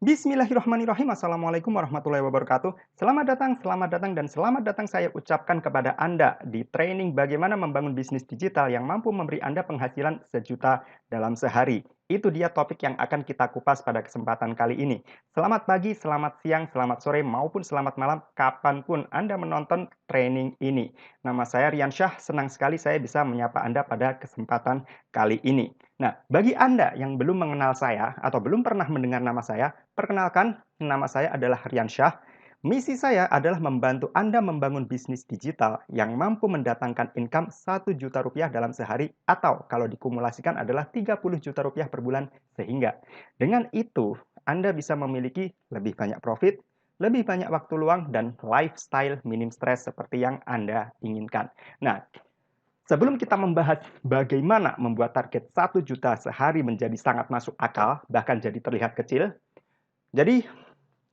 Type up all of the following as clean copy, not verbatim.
Bismillahirrahmanirrahim. Assalamualaikum warahmatullahi wabarakatuh. Selamat datang, dan selamat datang saya ucapkan kepada Anda di training bagaimana membangun bisnis digital yang mampu memberi Anda penghasilan sejuta dalam sehari. Itu dia topik yang akan kita kupas pada kesempatan kali ini. Selamat pagi, selamat siang, selamat sore, maupun selamat malam, kapanpun Anda menonton training ini. Nama saya Rian Syah, senang sekali saya bisa menyapa Anda pada kesempatan kali ini. Nah, bagi Anda yang belum mengenal saya atau belum pernah mendengar nama saya, perkenalkan, nama saya adalah Rian Syah. Misi saya adalah membantu Anda membangun bisnis digital yang mampu mendatangkan income 1 juta rupiah dalam sehari atau kalau dikumulasikan adalah 30 juta rupiah per bulan sehingga dengan itu Anda bisa memiliki lebih banyak profit, lebih banyak waktu luang dan lifestyle minim stres seperti yang Anda inginkan. Nah, sebelum kita membahas bagaimana membuat target 1 juta sehari menjadi sangat masuk akal, bahkan jadi terlihat kecil, jadi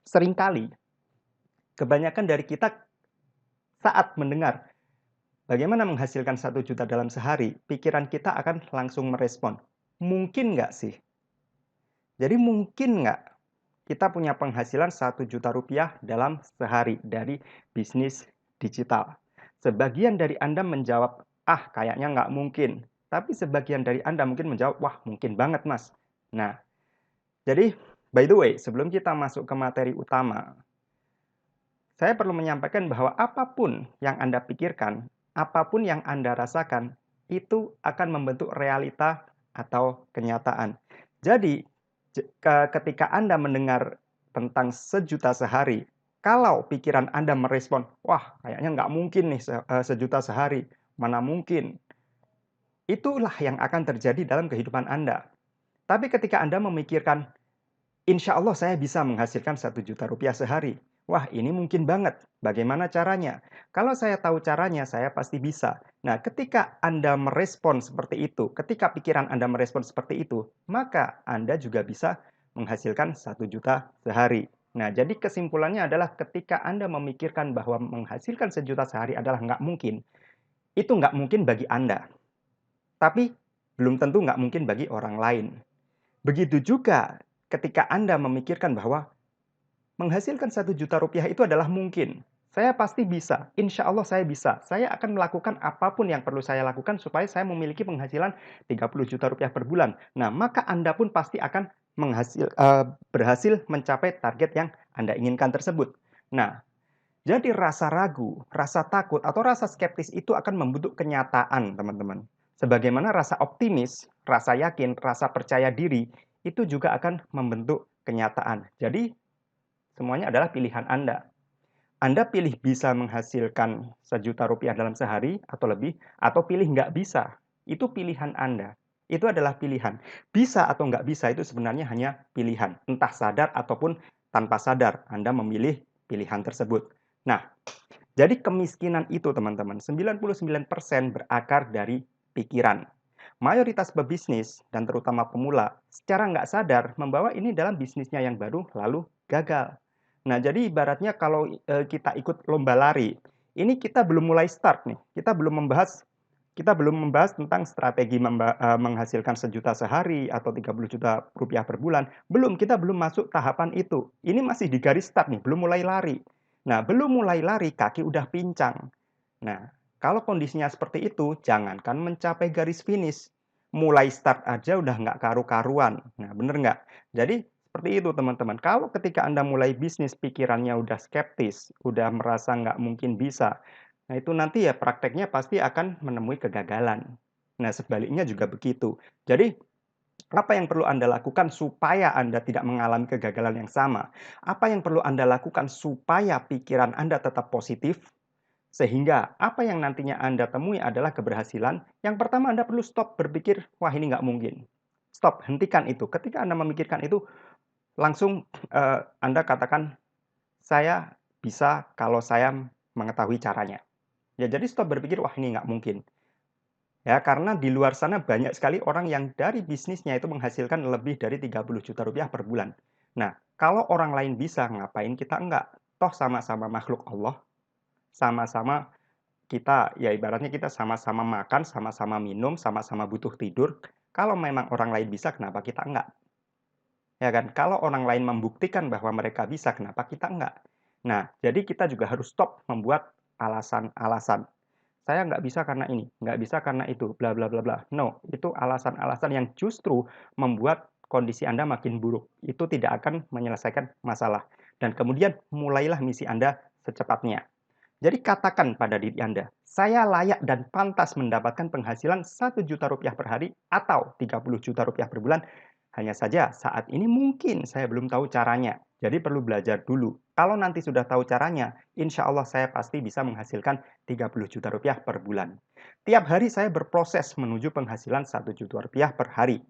seringkali kebanyakan dari kita saat mendengar bagaimana menghasilkan 1 juta dalam sehari, pikiran kita akan langsung merespon, mungkin nggak sih? Jadi mungkin nggak kita punya penghasilan 1 juta rupiah dalam sehari dari bisnis digital? Sebagian dari Anda menjawab, ah kayaknya nggak mungkin. Tapi sebagian dari Anda mungkin menjawab, wah mungkin banget mas. Nah, jadi by the way, sebelum kita masuk ke materi utama, saya perlu menyampaikan bahwa apapun yang Anda pikirkan, apapun yang Anda rasakan, itu akan membentuk realita atau kenyataan. Jadi, ketika Anda mendengar tentang 1 juta sehari, kalau pikiran Anda merespon, wah kayaknya nggak mungkin nih 1 juta sehari, mana mungkin. Itulah yang akan terjadi dalam kehidupan Anda. Tapi ketika Anda memikirkan, insya Allah saya bisa menghasilkan 1 juta rupiah sehari. Wah, ini mungkin banget. Bagaimana caranya? Kalau saya tahu caranya, saya pasti bisa. Nah, ketika Anda merespon seperti itu, ketika pikiran Anda merespon seperti itu, maka Anda juga bisa menghasilkan 1 juta sehari. Nah, jadi kesimpulannya adalah ketika Anda memikirkan bahwa menghasilkan 1 juta sehari adalah nggak mungkin, itu nggak mungkin bagi Anda. Tapi belum tentu nggak mungkin bagi orang lain. Begitu juga ketika Anda memikirkan bahwa menghasilkan 1 juta rupiah itu adalah mungkin. Saya pasti bisa, insya Allah saya bisa. Saya akan melakukan apapun yang perlu saya lakukan supaya saya memiliki penghasilan 30 juta rupiah per bulan. Nah, maka Anda pun pasti akan berhasil mencapai target yang Anda inginkan tersebut. Nah, jadi rasa ragu, rasa takut, atau rasa skeptis itu akan membentuk kenyataan, teman-teman. Sebagaimana rasa optimis, rasa yakin, rasa percaya diri, itu juga akan membentuk kenyataan. Jadi, semuanya adalah pilihan Anda. Anda pilih bisa menghasilkan 1 juta rupiah dalam sehari atau lebih, atau pilih nggak bisa. Itu pilihan Anda. Itu adalah pilihan. Bisa atau nggak bisa itu sebenarnya hanya pilihan. Entah sadar ataupun tanpa sadar, Anda memilih pilihan tersebut. Nah, jadi kemiskinan itu teman-teman, 99% berakar dari pikiran. Mayoritas pebisnis dan terutama pemula secara nggak sadar membawa ini dalam bisnisnya yang baru lalu gagal. Nah, jadi ibaratnya kalau kita ikut lomba lari, ini kita belum mulai start nih. Kita belum membahas tentang strategi menghasilkan 1 juta sehari atau 30 juta rupiah per bulan. Kita belum masuk tahapan itu. Ini masih di garis start nih, belum mulai lari. Nah, belum mulai lari, kaki udah pincang. Nah, kalau kondisinya seperti itu, jangankan mencapai garis finish. Mulai start aja udah nggak karu-karuan. Nah, bener nggak? Jadi, seperti itu teman-teman. Kalau ketika Anda mulai bisnis, pikirannya udah skeptis, udah merasa nggak mungkin bisa, nah itu nanti ya prakteknya pasti akan menemui kegagalan. Nah, sebaliknya juga begitu. Jadi, apa yang perlu Anda lakukan supaya Anda tidak mengalami kegagalan yang sama? Apa yang perlu Anda lakukan supaya pikiran Anda tetap positif? Sehingga apa yang nantinya Anda temui adalah keberhasilan. Yang pertama Anda perlu stop berpikir, wah ini nggak mungkin. Stop, hentikan itu. Ketika Anda memikirkan itu, langsung Anda katakan, saya bisa kalau saya mengetahui caranya. Ya, jadi stop berpikir, wah ini nggak mungkin. Ya, karena di luar sana banyak sekali orang yang dari bisnisnya itu menghasilkan lebih dari 30 juta rupiah per bulan. Nah, kalau orang lain bisa, ngapain kita enggak? Toh sama-sama makhluk Allah, sama-sama kita, ya ibaratnya kita sama-sama makan, sama-sama minum, sama-sama butuh tidur. Kalau memang orang lain bisa, kenapa kita enggak? ya kan? Kalau orang lain membuktikan bahwa mereka bisa, kenapa kita enggak? Nah, jadi kita juga harus stop membuat alasan-alasan. Saya nggak bisa karena ini, nggak bisa karena itu, bla bla bla bla. No, itu alasan-alasan yang justru membuat kondisi Anda makin buruk. Itu tidak akan menyelesaikan masalah. Dan kemudian mulailah misi Anda secepatnya. Jadi katakan pada diri Anda, saya layak dan pantas mendapatkan penghasilan 1 juta rupiah per hari atau 30 juta rupiah per bulan. Hanya saja saat ini mungkin saya belum tahu caranya. Jadi perlu belajar dulu. Kalau nanti sudah tahu caranya, insya Allah saya pasti bisa menghasilkan 30 juta rupiah per bulan. Tiap hari saya berproses menuju penghasilan 1 juta rupiah per hari.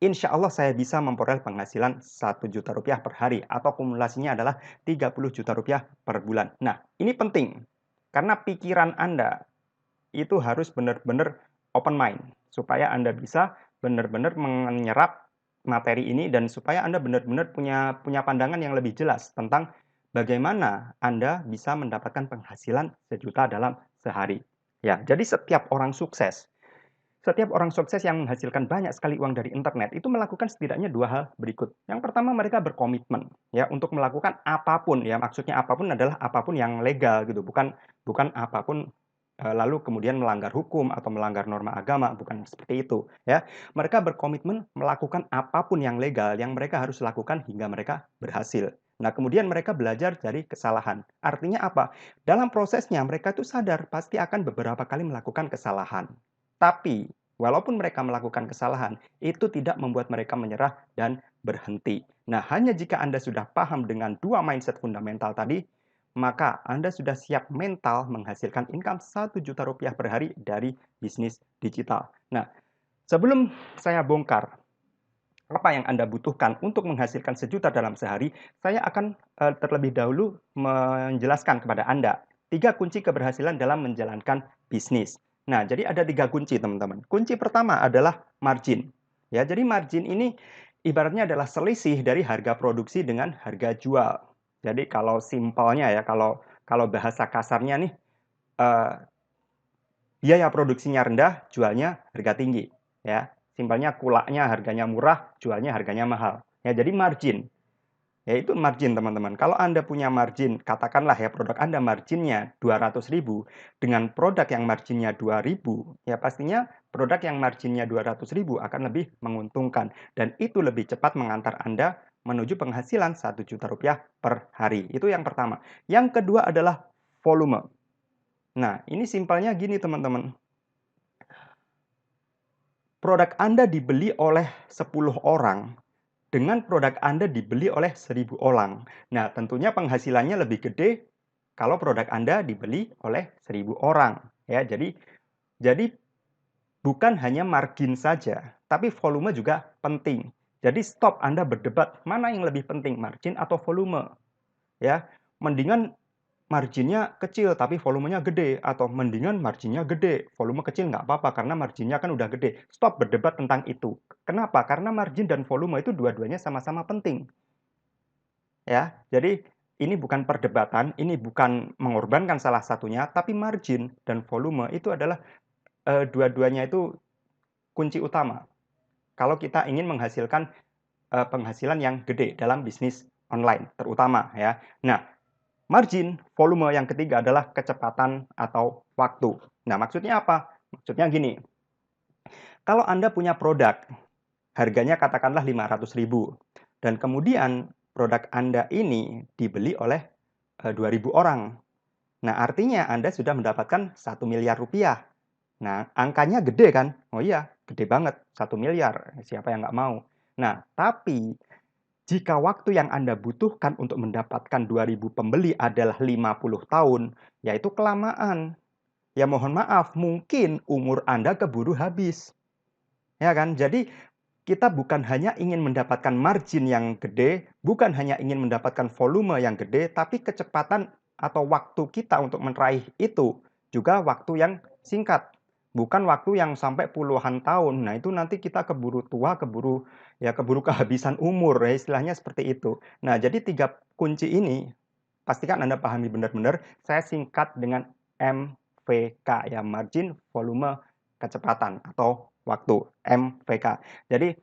Insya Allah saya bisa memperoleh penghasilan 1 juta rupiah per hari atau kumulasinya adalah 30 juta rupiah per bulan. Nah, ini penting karena pikiran Anda itu harus benar-benar open mind supaya Anda bisa benar-benar menyerap materi ini dan supaya Anda benar-benar punya pandangan yang lebih jelas tentang bagaimana Anda bisa mendapatkan penghasilan sejuta dalam sehari. Ya, jadi setiap orang sukses yang menghasilkan banyak sekali uang dari internet itu melakukan setidaknya dua hal berikut. Yang pertama, mereka berkomitmen ya untuk melakukan apapun ya, maksudnya apapun adalah apapun yang legal gitu, bukan bukan apapun lalu kemudian melanggar hukum atau melanggar norma agama, bukan seperti itu ya. Mereka berkomitmen melakukan apapun yang legal yang mereka harus lakukan hingga mereka berhasil. Nah, kemudian mereka belajar dari kesalahan. Artinya apa? Dalam prosesnya mereka itu sadar pasti akan beberapa kali melakukan kesalahan. Tapi, walaupun mereka melakukan kesalahan, itu tidak membuat mereka menyerah dan berhenti. Nah, hanya jika Anda sudah paham dengan dua mindset fundamental tadi, maka Anda sudah siap mental menghasilkan income 1 juta rupiah per hari dari bisnis digital. Nah, sebelum saya bongkar apa yang Anda butuhkan untuk menghasilkan 1 juta dalam sehari, saya akan terlebih dahulu menjelaskan kepada Anda 3 kunci keberhasilan dalam menjalankan bisnis. Nah, jadi ada 3 kunci, teman-teman. Kunci pertama adalah margin. Ya, jadi margin ini ibaratnya adalah selisih dari harga produksi dengan harga jual. Jadi kalau simpelnya ya, kalau bahasa kasarnya nih, eh, biaya produksinya rendah, jualnya harga tinggi, ya. Simpelnya kulaknya harganya murah, jualnya harganya mahal. Ya, jadi margin. Ya itu margin, teman-teman. Kalau Anda punya margin, katakanlah ya produk Anda marginnya 200.000 dengan produk yang marginnya 2.000, ya pastinya produk yang marginnya 200.000 akan lebih menguntungkan dan itu lebih cepat mengantar Anda menuju penghasilan 1 juta rupiah per hari. Itu yang pertama. Yang kedua adalah volume. Nah, ini simpelnya gini, teman-teman. Produk Anda dibeli oleh 10 orang, dengan produk Anda dibeli oleh 1.000 orang. Nah, tentunya penghasilannya lebih gede kalau produk Anda dibeli oleh 1.000 orang. Ya, jadi bukan hanya margin saja, tapi volume juga penting. Jadi stop Anda berdebat mana yang lebih penting, margin atau volume. Ya, mendingan marginnya kecil tapi volumenya gede, atau mendingan marginnya gede, volume kecil nggak apa-apa karena marginnya kan udah gede. Stop berdebat tentang itu. Kenapa? Karena margin dan volume itu dua-duanya sama-sama penting. Ya, jadi ini bukan perdebatan, ini bukan mengorbankan salah satunya, tapi margin dan volume itu adalah dua-duanya itu kunci utama. Kalau kita ingin menghasilkan penghasilan yang gede dalam bisnis online, terutama ya. Nah, margin, volume yang ketiga adalah kecepatan atau waktu. Nah, maksudnya apa? Maksudnya gini, kalau Anda punya produk, harganya katakanlah 500.000, dan kemudian produk Anda ini dibeli oleh 2.000 orang. Nah, artinya Anda sudah mendapatkan 1 miliar rupiah. Nah, angkanya gede kan? Oh iya, gede banget, 1 miliar. Siapa yang nggak mau? Nah, tapi jika waktu yang Anda butuhkan untuk mendapatkan 2.000 pembeli adalah 50 tahun, yaitu kelamaan. Ya mohon maaf, mungkin umur Anda keburu habis. Ya kan? Jadi kita bukan hanya ingin mendapatkan margin yang gede, bukan hanya ingin mendapatkan volume yang gede, tapi kecepatan atau waktu kita untuk meraih itu juga waktu yang singkat. Bukan waktu yang sampai puluhan tahun. Nah, itu nanti kita keburu tua, keburu kehabisan umur, ya istilahnya seperti itu. Nah, jadi 3 kunci ini pastikan Anda pahami benar-benar. Saya singkat dengan MVK ya, margin, volume, kecepatan atau waktu, MVK. Jadi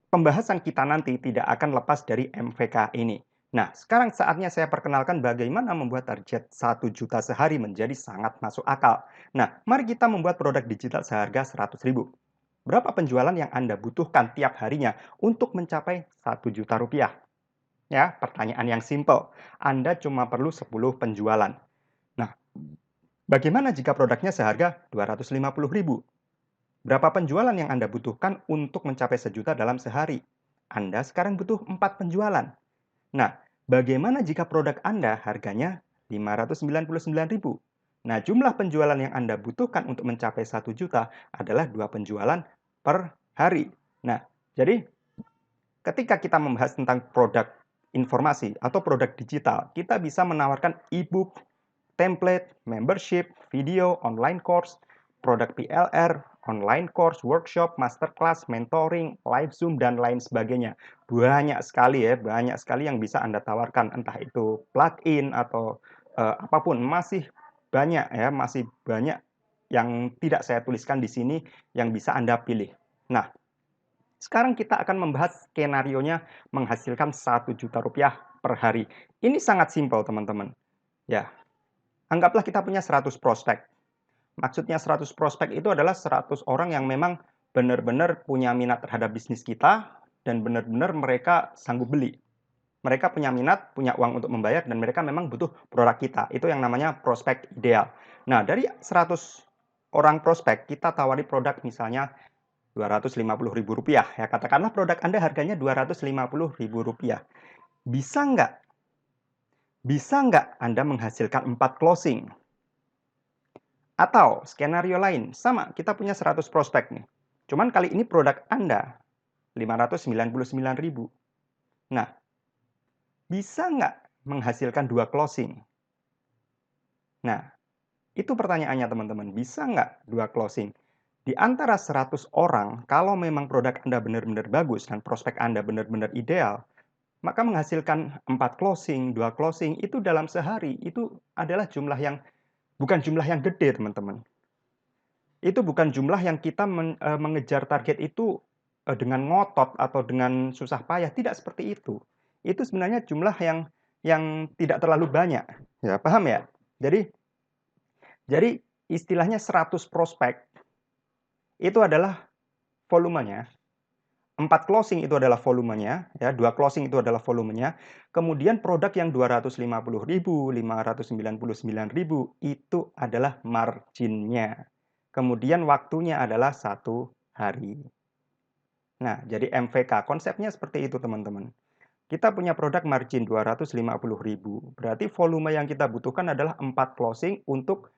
pembahasan kita nanti tidak akan lepas dari MVK ini. Nah, sekarang saatnya saya perkenalkan bagaimana membuat target 1 juta sehari menjadi sangat masuk akal. Nah, mari kita membuat produk digital seharga 100.000. Berapa penjualan yang Anda butuhkan tiap harinya untuk mencapai 1 juta rupiah? Ya, pertanyaan yang simpel. Anda cuma perlu 10 penjualan. Nah, bagaimana jika produknya seharga 250.000? Berapa penjualan yang Anda butuhkan untuk mencapai 1 juta dalam sehari? Anda sekarang butuh 4 penjualan. Nah, bagaimana jika produk Anda harganya 599.000? Nah, jumlah penjualan yang Anda butuhkan untuk mencapai 1 juta adalah 2 penjualan per hari. Nah, jadi ketika kita membahas tentang produk informasi atau produk digital, kita bisa menawarkan e-book, template, membership, video, online course, produk PLR, online course, workshop, masterclass, mentoring, live Zoom, dan lain sebagainya. Banyak sekali ya, banyak sekali yang bisa Anda tawarkan, entah itu plugin atau apapun, masih banyak ya, masih banyak yang tidak saya tuliskan di sini yang bisa Anda pilih. Nah, sekarang kita akan membahas skenarionya menghasilkan 1 juta rupiah per hari. Ini sangat simpel, teman-teman. Ya, anggaplah kita punya 100 prospek. Maksudnya 100 prospek itu adalah 100 orang yang memang benar-benar punya minat terhadap bisnis kita dan benar-benar mereka sanggup beli. Mereka punya minat, punya uang untuk membayar, dan mereka memang butuh produk kita. Itu yang namanya prospek ideal. Nah, dari 100 orang prospek, kita tawari produk misalnya Rp250.000. Ya, katakanlah produk Anda harganya Rp250.000. Bisa nggak? Bisa nggak Anda menghasilkan 4 closing? Atau skenario lain, sama, kita punya 100 prospek nih. Cuman kali ini produk Anda 599.000. Nah, bisa nggak menghasilkan 2 closing? Nah, itu pertanyaannya teman-teman. Bisa nggak 2 closing? Di antara 100 orang, kalau memang produk Anda benar-benar bagus dan prospek Anda benar-benar ideal, maka menghasilkan 4 closing, 2 closing itu dalam sehari, itu adalah jumlah yang bukan jumlah yang gede, teman-teman. Itu bukan jumlah yang kita mengejar target itu dengan ngotot atau dengan susah payah, tidak seperti itu. Itu sebenarnya jumlah yang tidak terlalu banyak. Ya, paham ya? Jadi istilahnya 100 prospek itu adalah volumenya. 4 closing itu adalah volumenya, ya, 2 closing itu adalah volumenya. Kemudian produk yang 250.000, 599.000 itu adalah marginnya. Kemudian waktunya adalah 1 hari. Nah, jadi MVK konsepnya seperti itu, teman-teman. Kita punya produk margin 250.000. Berarti volume yang kita butuhkan adalah 4 closing untuk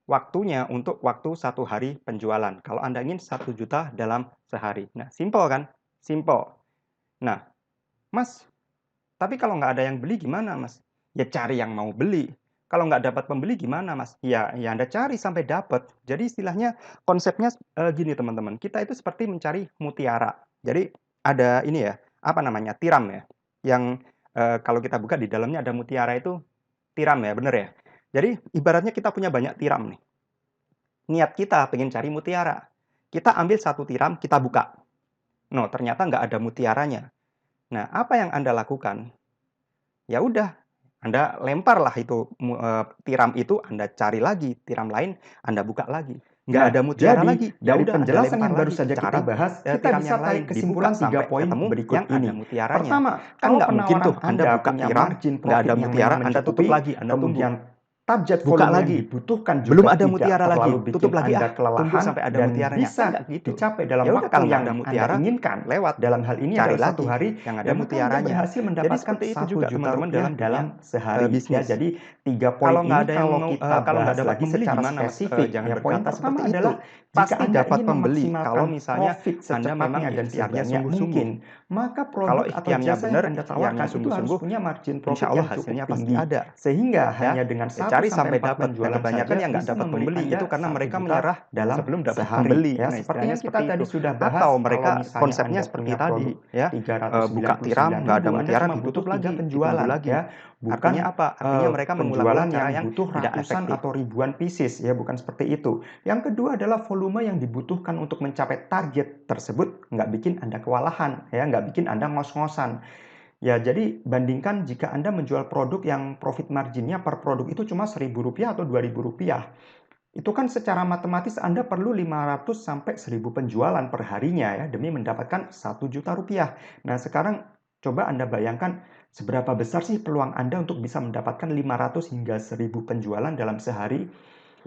waktunya, untuk waktu 1 hari penjualan. Kalau Anda ingin 1 juta dalam sehari. Nah, simple kan? Simple. Nah, Mas, tapi kalau nggak ada yang beli gimana, Mas? Ya cari yang mau beli. Kalau nggak dapat pembeli gimana, Mas? Ya Anda cari sampai dapat. Jadi istilahnya konsepnya gini teman-teman. Kita itu seperti mencari mutiara. Jadi ada ini ya, apa namanya? Tiram ya. Yang kalau kita buka di dalamnya ada mutiara itu tiram ya, bener ya? Jadi ibaratnya kita punya banyak tiram nih. Niat kita pengen cari mutiara. Kita ambil 1 tiram, kita buka. No, ternyata nggak ada mutiaranya. Nah, apa yang Anda lakukan? Ya udah, Anda lemparlah itu tiram itu, Anda cari lagi tiram lain, Anda buka lagi. Nggak ada mutiara lagi. Ya dari udah, Anda penjelasan lempar yang baru lagi. saja kita Cari bahas, kita tiram bisa yang lain, tarik kesimpulan dibuka 3 sampai poin ketemu berikut yang ini. ada mutiaranya. Pertama, Kan kalau nggak mungkin tuh penawaran Anda Anda buka punya tiram, margin nggak ada profit yang mutiara, memang Anda tutup mencukupi, lagi, Anda tunggu. kemudian target Buka volume yang lagi. dibutuhkan Belum juga ada tidak mutiara lagi, terlalu tutup bikin lagi Anda tunggu kelelahan sampai ada dan mutiaranya. bisa Kan nggak gitu. dicapai dalam Ya udah, waktu kalau nggak yang ada Anda mutiara, inginkan. lewat. Dalam hal ini Cari adalah 1 lagi hari, yang ada ya maka Anda mutiaranya. berhasil Jadi mendapatkan seperti itu 1 juga juta teman-teman rupiah dalam sehari. Ya, bisnis. jadi 3 poin Kalau nggak ini ada yang kalau mau, kita kalau nggak bahas dapat lagi pembeli secara gimana, Mas? spesifik, Jangan ya, poin berkata pertama seperti adalah itu. jika Pasti Anda dapat ingin pembeli kalau memaksimalkan misalnya profit Anda memang secepatnya dan ikhtiarnya sebanyak sungguh-sungguh. mungkin, maka Kalau produk atau ikhtiarnya jasa benar, yang Anda ikhtiarnya tawarkan itu harus sungguh-sungguh, punya margin insya profit Allah yang cukup hasilnya pasti tinggi. ada. Sehingga Ya, hanya dengan 1 cari sampai sampai 4 dapat. Nah, penjualan kebanyakan saja yang nggak bisa dapat memberi pembeli itu Anda karena 1 mereka juta menyerah dalam sebelum dapat sehari. pembeli. Ya, Nah, seperti istilahnya yang kita seperti tadi itu. sudah bahas, Atau kalau mereka misalnya konsepnya Anda seperti punya tadi, produk ya, buka tiram, nggak ada 399.000, Anda mutiara, cuma ditutup butuh 3 lagi, ditunggu penjualan, lagi. ya. Artinya Bukan apa? Artinya mereka penjualan mengulang-ulangnya yang yang butuh tidak ratusan efektif. atau ribuan pieces, ya, bukan seperti itu. Yang kedua adalah volume yang dibutuhkan untuk mencapai target tersebut nggak bikin Anda kewalahan, ya, nggak bikin Anda ngos-ngosan. Ya, jadi bandingkan jika Anda menjual produk yang profit margin-nya per produk itu cuma Rp1.000 atau Rp2.000. Itu kan secara matematis Anda perlu 500 sampai 1.000 penjualan per harinya, ya, demi mendapatkan Rp1.000.000. Nah, sekarang coba Anda bayangkan seberapa besar sih peluang Anda untuk bisa mendapatkan 500 hingga 1.000 penjualan dalam sehari.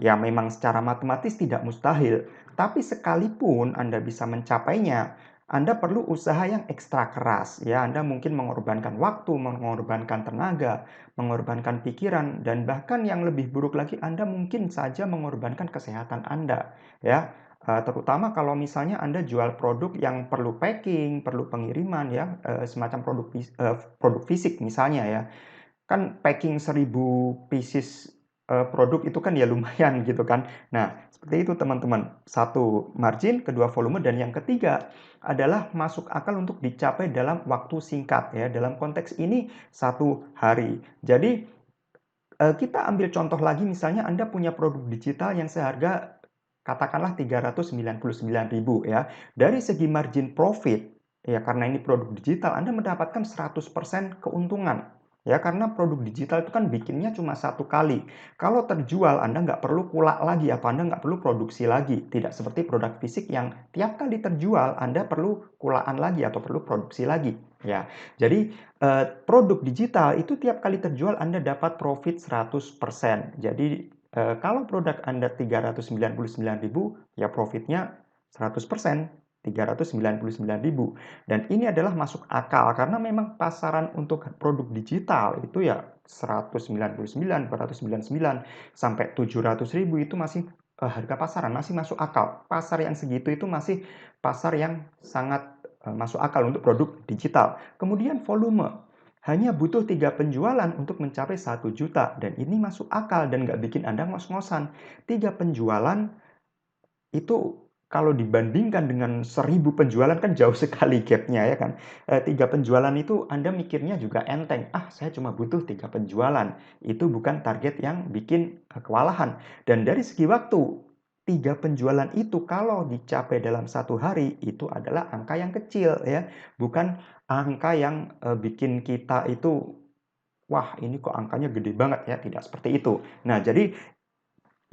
Ya, memang secara matematis tidak mustahil, tapi sekalipun Anda bisa mencapainya, Anda perlu usaha yang ekstra keras. Ya, Anda mungkin mengorbankan waktu, mengorbankan tenaga, mengorbankan pikiran, dan bahkan yang lebih buruk lagi, Anda mungkin saja mengorbankan kesehatan Anda. Ya, terutama kalau misalnya Anda jual produk yang perlu packing, perlu pengiriman, ya, semacam produk fisik misalnya, ya. Kan packing 1.000 pieces produk itu kan ya lumayan gitu kan. Nah, seperti itu teman-teman. Satu, margin, kedua volume, dan yang ketiga adalah masuk akal untuk dicapai dalam waktu singkat, ya. Dalam konteks ini 1 hari. Jadi kita ambil contoh lagi, misalnya Anda punya produk digital yang seharga katakanlah Rp399.000, ya. Dari segi margin profit, ya, karena ini produk digital, Anda mendapatkan 100% keuntungan. Ya, karena produk digital itu kan bikinnya cuma 1 kali. Kalau terjual, Anda nggak perlu kulak lagi atau Anda nggak perlu produksi lagi. Tidak seperti produk fisik yang tiap kali terjual, Anda perlu kulaan lagi atau perlu produksi lagi. Ya, jadi produk digital itu tiap kali terjual Anda dapat profit 100%. Jadi kalau produk Anda Rp399.000, ya profitnya 100%, Rp399.000. Dan ini adalah masuk akal karena memang pasaran untuk produk digital itu ya 199, 299 sampai 700.000 itu masih harga pasaran, masih masuk akal. Pasar yang segitu itu masih pasar yang sangat masuk akal untuk produk digital. Kemudian volume. Hanya butuh 3 penjualan untuk mencapai 1 juta. Dan ini masuk akal dan nggak bikin Anda ngos-ngosan. 3 penjualan itu kalau dibandingkan dengan 1.000 penjualan kan jauh sekali gap-nya, ya kan. 3 penjualan itu Anda mikirnya juga enteng. Ah, saya cuma butuh 3 penjualan. Itu bukan target yang bikin kewalahan. Dan dari segi waktu, 3 penjualan itu kalau dicapai dalam 1 hari, itu adalah angka yang kecil, ya. Bukan angka yang bikin kita itu, wah ini kok angkanya gede banget, ya. Tidak seperti itu. Nah, jadi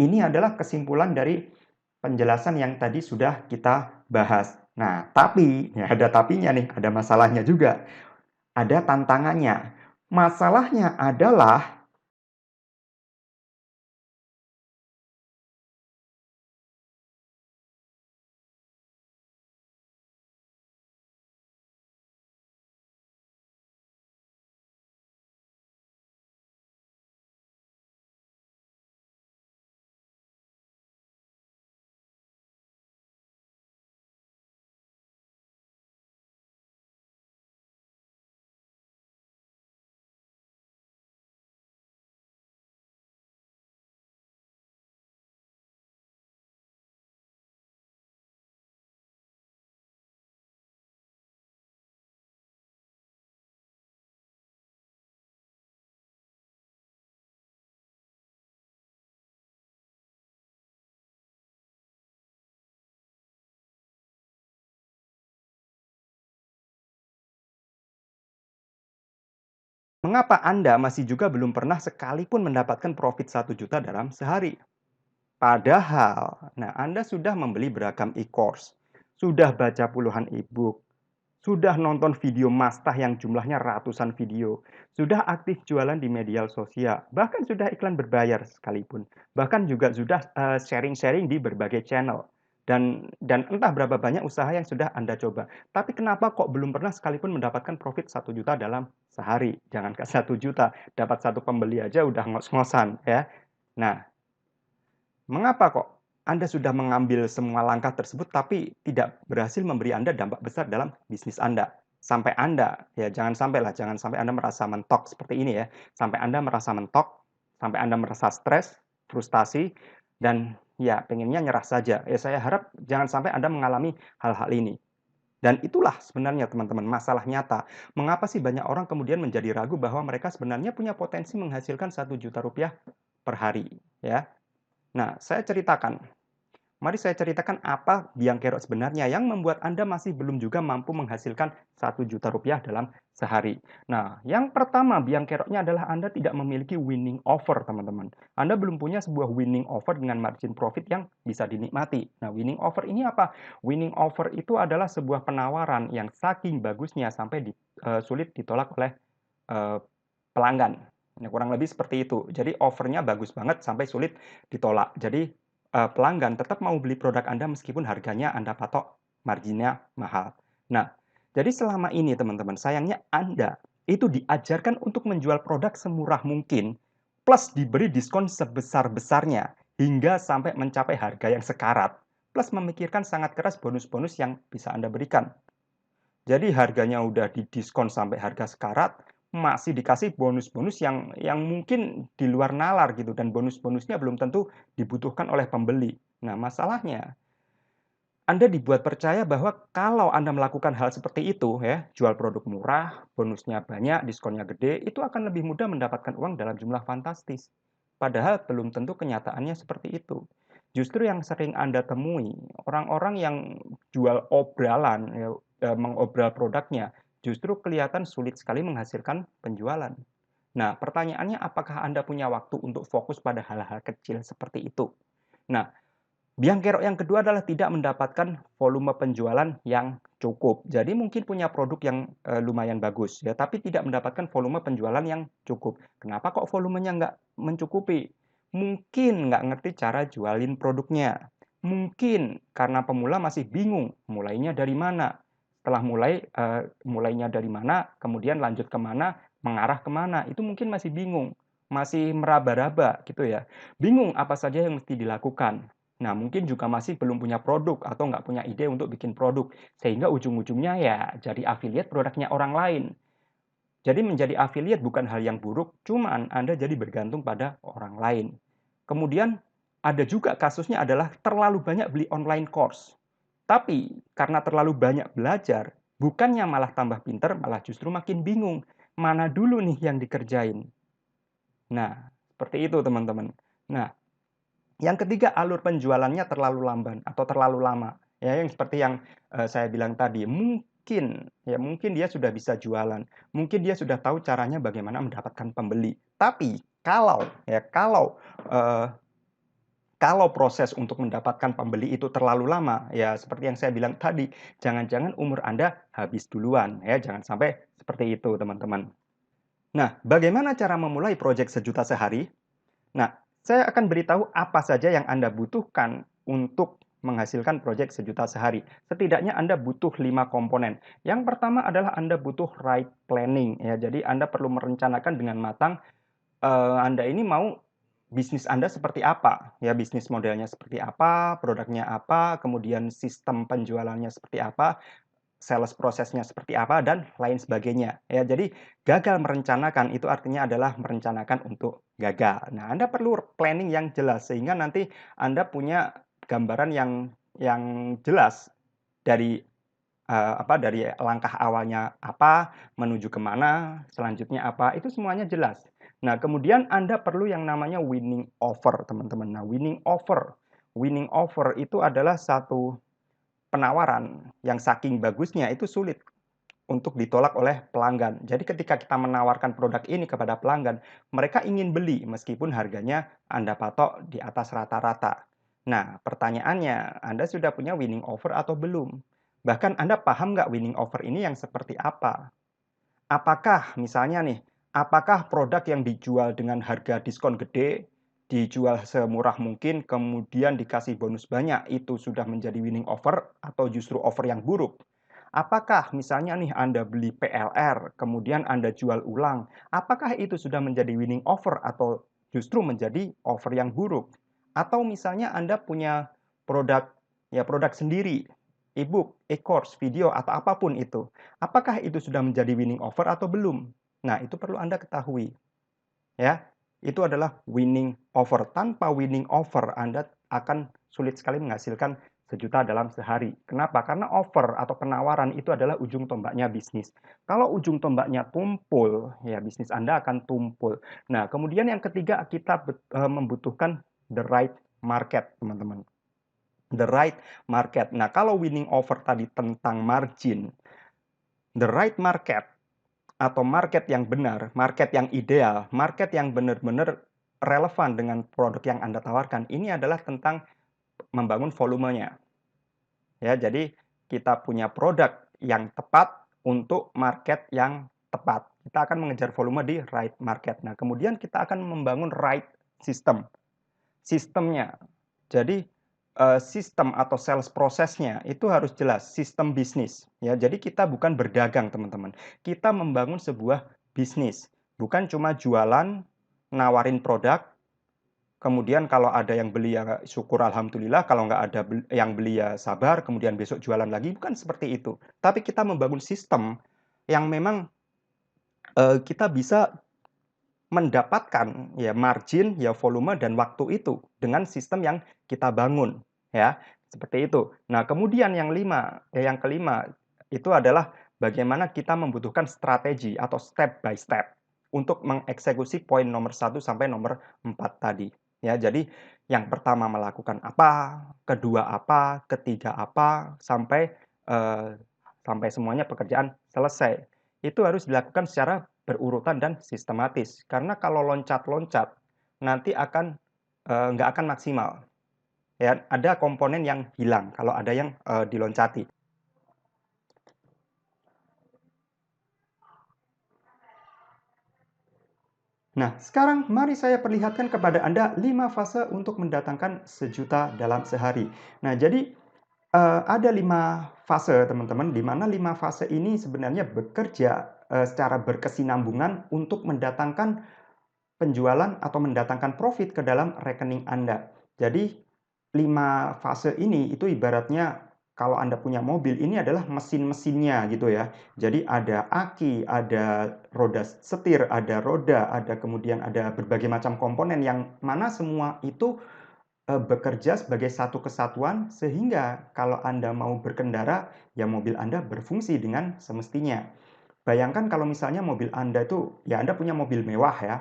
ini adalah kesimpulan dari penjelasan yang tadi sudah kita bahas. Nah, tapi, ya ada tapinya nih, ada masalahnya juga. Ada tantangannya. Masalahnya adalah mengapa Anda masih juga belum pernah sekalipun mendapatkan profit 1 juta dalam sehari? Padahal, nah Anda sudah membeli beragam e-course, sudah baca puluhan e-book, sudah nonton video mastah yang jumlahnya ratusan video, sudah aktif jualan di media sosial, bahkan sudah iklan berbayar sekalipun, bahkan juga sudah sharing-sharing di berbagai channel. Dan entah berapa banyak usaha yang sudah Anda coba. Tapi kenapa kok belum pernah sekalipun mendapatkan profit 1 juta dalam sehari? Jangankan 1 juta, dapat 1 pembeli aja udah ngos-ngosan, ya. Nah, mengapa kok Anda sudah mengambil semua langkah tersebut tapi tidak berhasil memberi Anda dampak besar dalam bisnis Anda? Sampai Anda, ya jangan sampai Anda merasa mentok seperti ini, ya. Sampai Anda merasa mentok, sampai Anda merasa stres, frustasi, dan ya pengennya nyerah saja. Ya saya harap jangan sampai Anda mengalami hal-hal ini. Dan itulah sebenarnya teman-teman masalah nyata. Mengapa sih banyak orang kemudian menjadi ragu bahwa mereka sebenarnya punya potensi menghasilkan 1 juta rupiah per hari, ya. Nah, mari saya ceritakan apa biang kerok sebenarnya yang membuat Anda masih belum juga mampu menghasilkan 1 juta rupiah dalam sehari. Nah, yang pertama biang keroknya adalah Anda tidak memiliki winning offer, teman-teman. Anda belum punya sebuah winning offer dengan margin profit yang bisa dinikmati. Nah, winning offer ini apa? Winning offer itu adalah sebuah penawaran yang saking bagusnya sampai sulit ditolak oleh eh, pelanggan. Nah, kurang lebih seperti itu. Jadi offernya bagus banget sampai sulit ditolak. Jadi pelanggan tetap mau beli produk Anda meskipun harganya Anda patok marginnya mahal. Nah, jadi selama ini teman-teman, sayangnya Anda itu diajarkan untuk menjual produk semurah mungkin plus diberi diskon sebesar-besarnya hingga sampai mencapai harga yang sekarat plus memikirkan sangat keras bonus-bonus yang bisa Anda berikan. Jadi harganya udah didiskon sampai harga sekarat, masih dikasih bonus-bonus yang mungkin di luar nalar gitu dan bonus-bonusnya belum tentu dibutuhkan oleh pembeli. Nah, masalahnya Anda dibuat percaya bahwa kalau Anda melakukan hal seperti itu ya, jual produk murah, bonusnya banyak, diskonnya gede, itu akan lebih mudah mendapatkan uang dalam jumlah fantastis. Padahal belum tentu kenyataannya seperti itu. Justru yang sering Anda temui, orang-orang yang jual obralan, ya, mengobral produknya, justru kelihatan sulit sekali menghasilkan penjualan. Nah, pertanyaannya apakah Anda punya waktu untuk fokus pada hal-hal kecil seperti itu? Nah, biang kerok yang kedua adalah tidak mendapatkan volume penjualan yang cukup. Jadi mungkin punya produk yang lumayan bagus ya, tapi tidak mendapatkan volume penjualan yang cukup. Kenapa kok volumenya nggak mencukupi? Mungkin nggak ngerti cara jualin produknya. Mungkin karena pemula masih bingung mulainya dari mana. Setelah mulainya dari mana, kemudian lanjut kemana, mengarah kemana, itu mungkin masih bingung, masih meraba-raba gitu ya. Bingung apa saja yang mesti dilakukan. Nah, mungkin juga masih belum punya produk atau nggak punya ide untuk bikin produk. Sehingga ujung-ujungnya ya jadi affiliate produknya orang lain. Jadi menjadi affiliate bukan hal yang buruk, cuman Anda jadi bergantung pada orang lain. Kemudian ada juga kasusnya adalah terlalu banyak beli online course. Tapi karena terlalu banyak belajar, bukannya malah tambah pinter, malah justru makin bingung. Mana dulu nih yang dikerjain? Nah, seperti itu teman-teman. Nah, yang ketiga, alur penjualannya terlalu lamban atau terlalu lama. Ya, yang seperti yang saya bilang tadi, mungkin dia sudah bisa jualan, mungkin dia sudah tahu caranya bagaimana mendapatkan pembeli. Tapi eh, kalau proses untuk mendapatkan pembeli itu terlalu lama, ya seperti yang saya bilang tadi, jangan-jangan umur Anda habis duluan, ya jangan sampai seperti itu, teman-teman. Nah, bagaimana cara memulai proyek sejuta sehari? Nah, saya akan beritahu apa saja yang Anda butuhkan untuk menghasilkan proyek sejuta sehari. Setidaknya Anda butuh 5 komponen. Yang pertama adalah Anda butuh right planning ya. Jadi Anda perlu merencanakan dengan matang Anda ini mau bisnis Anda seperti apa? Ya, bisnis modelnya seperti apa, produknya apa, kemudian sistem penjualannya seperti apa, sales prosesnya seperti apa dan lain sebagainya ya. Jadi gagal merencanakan itu artinya adalah merencanakan untuk gagal. Nah, Anda perlu planning yang jelas sehingga nanti Anda punya gambaran yang jelas dari dari langkah awalnya apa, menuju kemana, selanjutnya apa, itu semuanya jelas. Nah, kemudian Anda perlu yang namanya winning offer, teman-teman. Nah, winning offer itu adalah satu penawaran yang saking bagusnya itu sulit untuk ditolak oleh pelanggan. Jadi ketika kita menawarkan produk ini kepada pelanggan, mereka ingin beli meskipun harganya Anda patok di atas rata-rata. Nah, pertanyaannya, Anda sudah punya winning offer atau belum? Bahkan Anda paham nggak winning offer ini yang seperti apa? Apakah misalnya nih, apakah produk yang dijual dengan harga diskon gede, dijual semurah mungkin, kemudian dikasih bonus banyak, itu sudah menjadi winning offer atau justru offer yang buruk? Apakah misalnya nih Anda beli PLR, kemudian Anda jual ulang, apakah itu sudah menjadi winning offer atau justru menjadi offer yang buruk? Atau misalnya Anda punya produk produk sendiri, e-book, e-course, video atau apapun itu. Apakah itu sudah menjadi winning offer atau belum? Nah, itu perlu Anda ketahui, ya. itu adalah winning offer. Tanpa winning offer, Anda akan sulit sekali menghasilkan sejuta dalam sehari. Kenapa? Karena offer atau penawaran itu adalah ujung tombaknya bisnis. Kalau ujung tombaknya tumpul, ya bisnis Anda akan tumpul. Nah, kemudian yang ketiga kita membutuhkan the right market, teman-teman. The right market. Nah, kalau winning offer tadi tentang margin, the right market atau market yang benar, market yang ideal, market yang benar-benar relevan dengan produk yang Anda tawarkan, ini adalah tentang membangun volumenya. Ya, jadi kita punya produk yang tepat untuk market yang tepat. Kita akan mengejar volume di right market. Nah, kemudian kita akan membangun right system. Sistemnya. Jadi sistem atau sales prosesnya itu harus jelas, sistem bisnis. Ya, jadi kita bukan berdagang, teman-teman. Kita membangun sebuah bisnis, bukan cuma jualan, nawarin produk, kemudian kalau ada yang beli ya syukur alhamdulillah, kalau nggak ada yang beli ya sabar, kemudian besok jualan lagi, bukan seperti itu. Tapi kita membangun sistem yang memang kita bisa mendapatkan ya margin, ya volume dan waktu itu dengan sistem yang kita bangun, ya. Seperti itu. Nah, kemudian yang kelima itu adalah bagaimana kita membutuhkan strategi atau step by step untuk mengeksekusi poin nomor 1 sampai nomor 4 tadi. Ya, jadi yang pertama melakukan apa, kedua apa, ketiga apa, sampai semuanya pekerjaan selesai. Itu harus dilakukan secara berurutan dan sistematis. Karena kalau loncat-loncat, nanti nggak akan maksimal. Ya, ada komponen yang hilang kalau ada yang diloncati. Nah, sekarang mari saya perlihatkan kepada Anda 5 fase untuk mendatangkan sejuta dalam sehari. Nah, jadi ada 5 fase, teman-teman, di mana 5 fase ini sebenarnya bekerja secara berkesinambungan untuk mendatangkan penjualan atau mendatangkan profit ke dalam rekening Anda. Jadi 5 fase ini itu ibaratnya kalau Anda punya mobil, ini adalah mesin-mesinnya gitu ya. Jadi ada aki, ada roda setir, ada roda, ada kemudian ada berbagai macam komponen yang mana semua itu bekerja sebagai satu kesatuan sehingga kalau Anda mau berkendara, ya mobil Anda berfungsi dengan semestinya. Bayangkan kalau misalnya mobil Anda itu, ya Anda punya mobil mewah ya,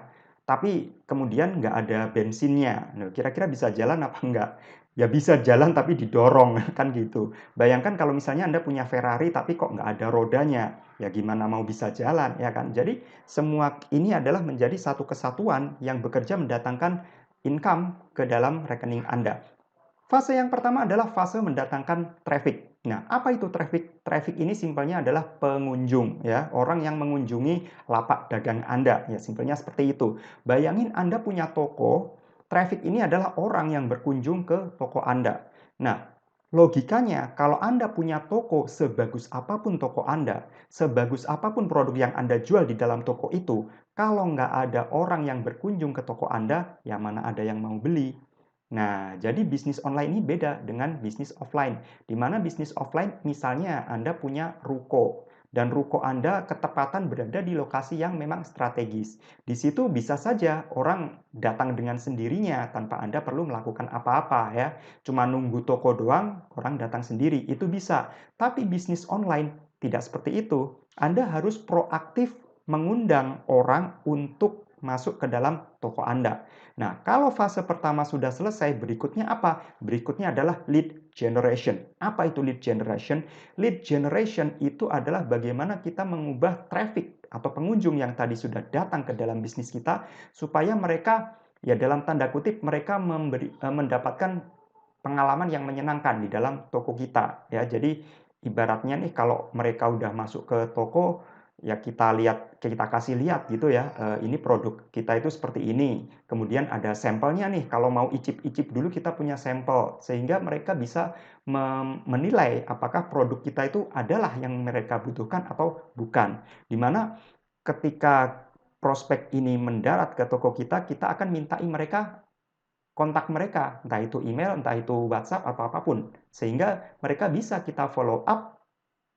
tapi kemudian nggak ada bensinnya. Nah, kira-kira bisa jalan apa enggak? Ya bisa jalan tapi didorong, kan gitu. Bayangkan kalau misalnya Anda punya Ferrari tapi kok nggak ada rodanya, ya gimana mau bisa jalan, ya kan? Jadi semua ini adalah menjadi satu kesatuan yang bekerja mendatangkan income ke dalam rekening Anda. Fase yang pertama adalah fase mendatangkan traffic. Nah, apa itu traffic? Traffic ini simpelnya adalah pengunjung, ya, orang yang mengunjungi lapak dagang Anda. Ya, simpelnya seperti itu. Bayangin Anda punya toko, traffic ini adalah orang yang berkunjung ke toko Anda. Nah, logikanya kalau Anda punya toko, sebagus apapun toko Anda, sebagus apapun produk yang Anda jual di dalam toko itu, kalau nggak ada orang yang berkunjung ke toko Anda, ya mana ada yang mau beli. Nah, jadi bisnis online ini beda dengan bisnis offline. Di mana bisnis offline, misalnya Anda punya ruko, dan ruko Anda ketepatan berada di lokasi yang memang strategis. Di situ bisa saja orang datang dengan sendirinya tanpa Anda perlu melakukan apa-apa ya. Cuma nunggu toko doang, orang datang sendiri, itu bisa. Tapi bisnis online tidak seperti itu. Anda harus proaktif mengundang orang untuk masuk ke dalam toko Anda. Nah, kalau fase pertama sudah selesai, berikutnya apa? Berikutnya adalah lead generation. Apa itu lead generation? Lead generation itu adalah bagaimana kita mengubah traffic atau pengunjung yang tadi sudah datang ke dalam bisnis kita supaya mereka ya dalam tanda kutip mereka mendapatkan pengalaman yang menyenangkan di dalam toko kita ya. Jadi ibaratnya nih kalau mereka udah masuk ke toko ya kita kasih lihat gitu ya, ini produk kita itu seperti ini. Kemudian ada sampelnya nih, kalau mau icip-icip dulu kita punya sampel, sehingga mereka bisa menilai apakah produk kita itu adalah yang mereka butuhkan atau bukan. Di mana ketika prospek ini mendarat ke toko kita, kita akan mintai mereka kontak mereka, entah itu email, entah itu WhatsApp, atau apapun. Sehingga mereka bisa kita follow up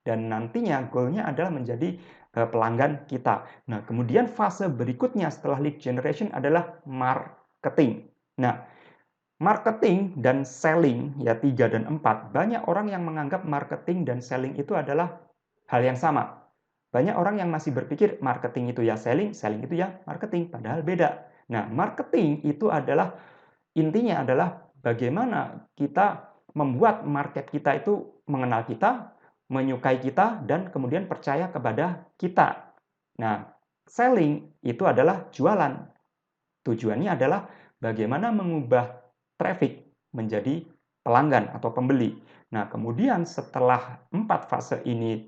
dan nantinya goalnya adalah menjadi pelanggan kita. Nah, kemudian fase berikutnya setelah lead generation adalah marketing. Nah, marketing dan selling, ya 3 dan 4, banyak orang yang menganggap marketing dan selling itu adalah hal yang sama. Banyak orang yang masih berpikir marketing itu ya selling, selling itu ya marketing, padahal beda. Nah, marketing itu adalah intinya adalah bagaimana kita membuat market kita itu mengenal kita, menyukai kita, dan kemudian percaya kepada kita. Nah, selling itu adalah jualan. Tujuannya adalah bagaimana mengubah traffic menjadi pelanggan atau pembeli. Nah, kemudian setelah 4 fase ini